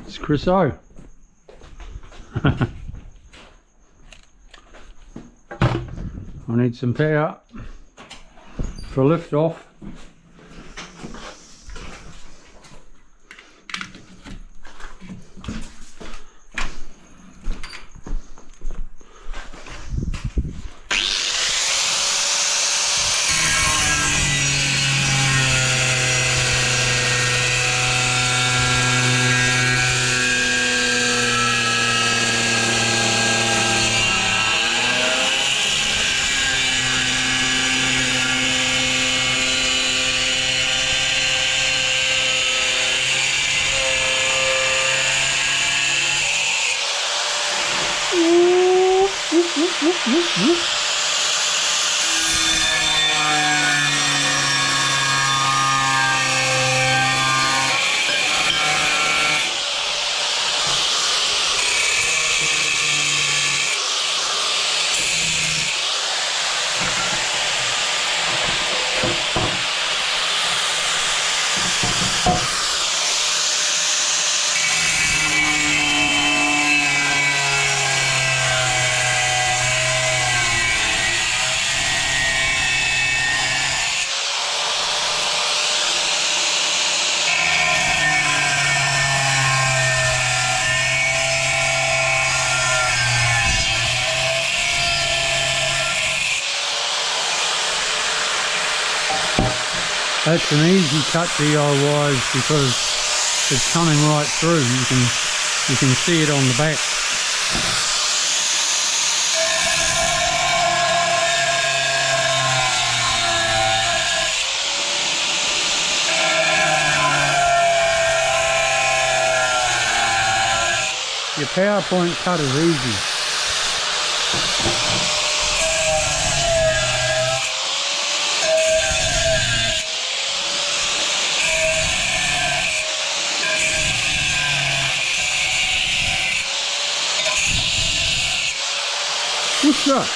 It's Chris O. I need some power for lift off. That's an easy cut DIYs because it's coming right through. You can see it on the back. Your PowerPoint cut is easy. What's up?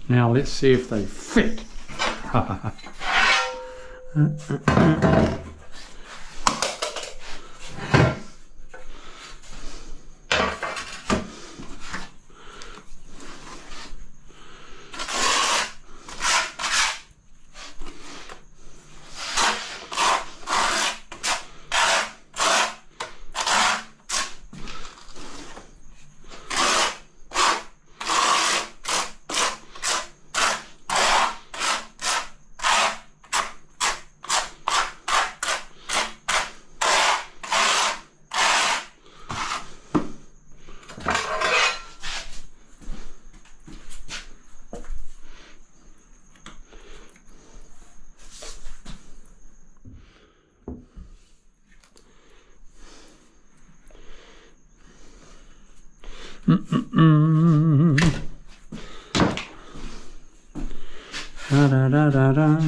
Now let's see if they fit. Da da da da da.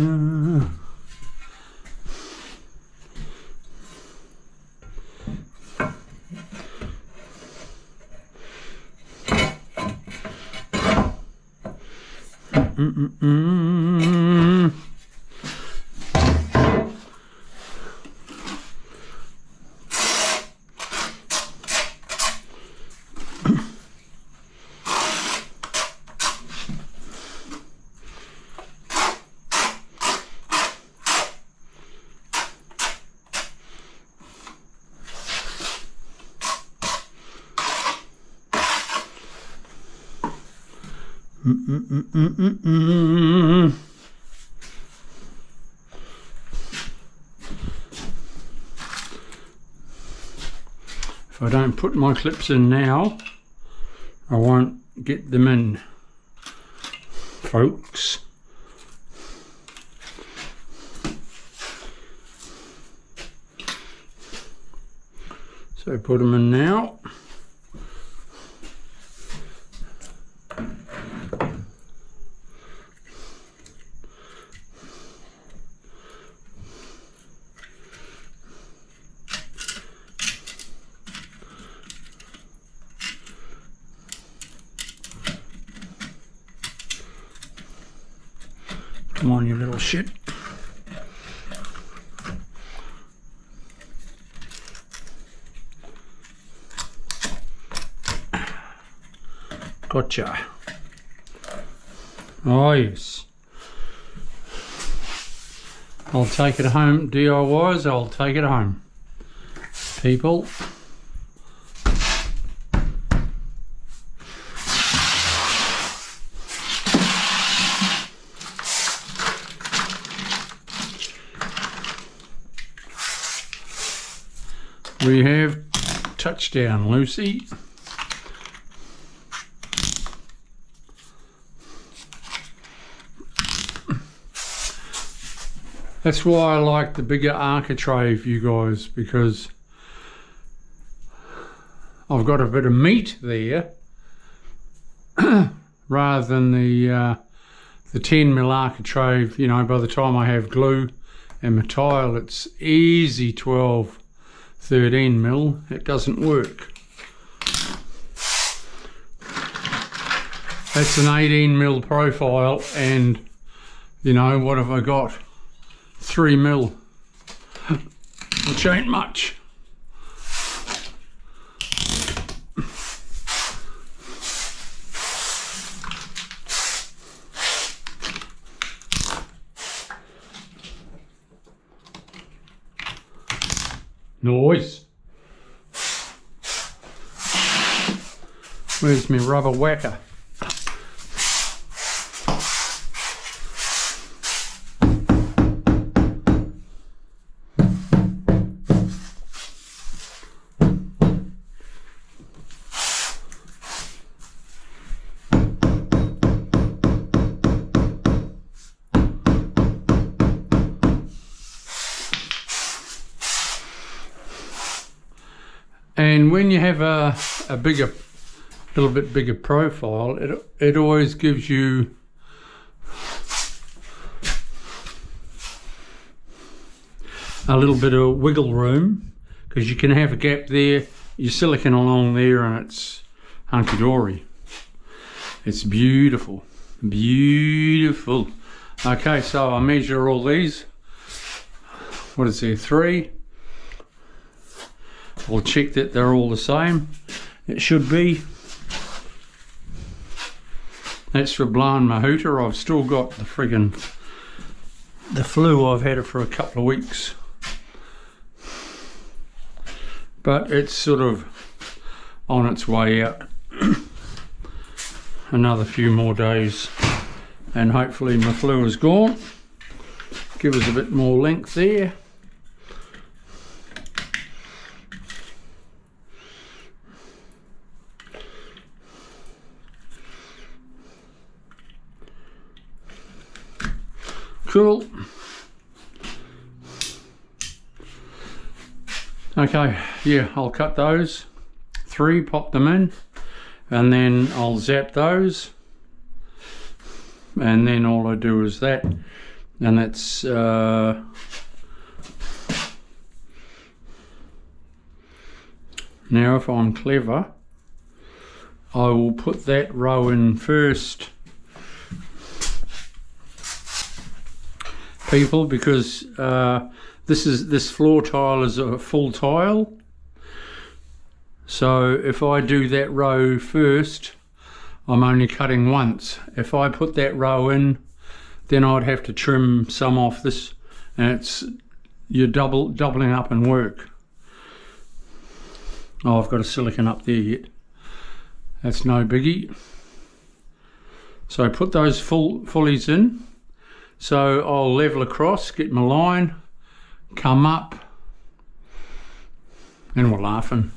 If I don't put my clips in now, I won't get them in, folks. So put them in now. Come on, you little shit. Gotcha. Oh yes. I'll take it home, DIYs, I'll take it home. People. We have touchdown, Lucy. That's why I like the bigger architrave, you guys, because I've got a bit of meat there rather than the 10mm architrave. You know, by the time I have glue and my tile, it's easy 12, 13mm. It doesn't work. That's an 18mm profile, and you know, what have I got? 3mm, which ain't much. Nice. Where's my rubber whacker? And when you have a little bit bigger profile, it always gives you a little bit of wiggle room, because you can have a gap there, your silicone along there, and it's hunky-dory. It's beautiful, beautiful. Okay, so I measure all these. What is there, 3? I'll check that they're all the same. It should be. That's for blowing my hooter. I've still got the flu. I've had it for a couple of weeks, but it's sort of on its way out. Another few more days and hopefully my flu is gone. Give us a bit more length there. Cool. Okay, yeah, I'll cut those 3, pop them in, and then I'll zap those, and then all I do is that, and that's now if I'm clever, I will put that row in first, people, because this floor tile is a full tile. So if I do that row first, I'm only cutting once. If I put that row in, then I'd have to trim some off this, and you're doubling up in work. Oh, I've got a silicone up there yet. That's no biggie. So I put those fullies in. So I'll level across, get my line, come up, and we're laughing.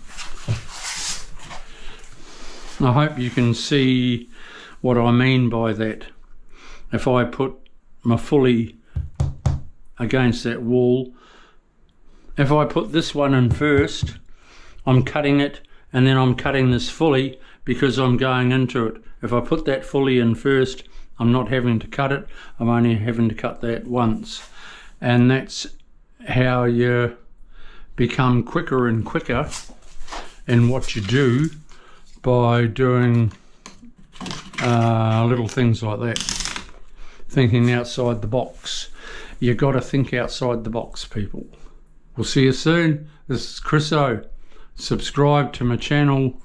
I hope you can see what I mean by that. If I put my fully against that wall, if I put this one in first, I'm cutting it, and then I'm cutting this fully because I'm going into it. If I put that fully in first, I'm not having to cut it, I'm only having to cut that once. And that's how you become quicker and quicker in what you do, by doing little things like that. thinking outside the box. You got to think outside the box, people. We'll see you soon. This is Chris O. Subscribe to my channel.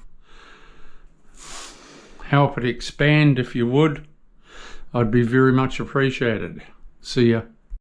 Help it expand if you would. I'd be very much appreciated. See ya.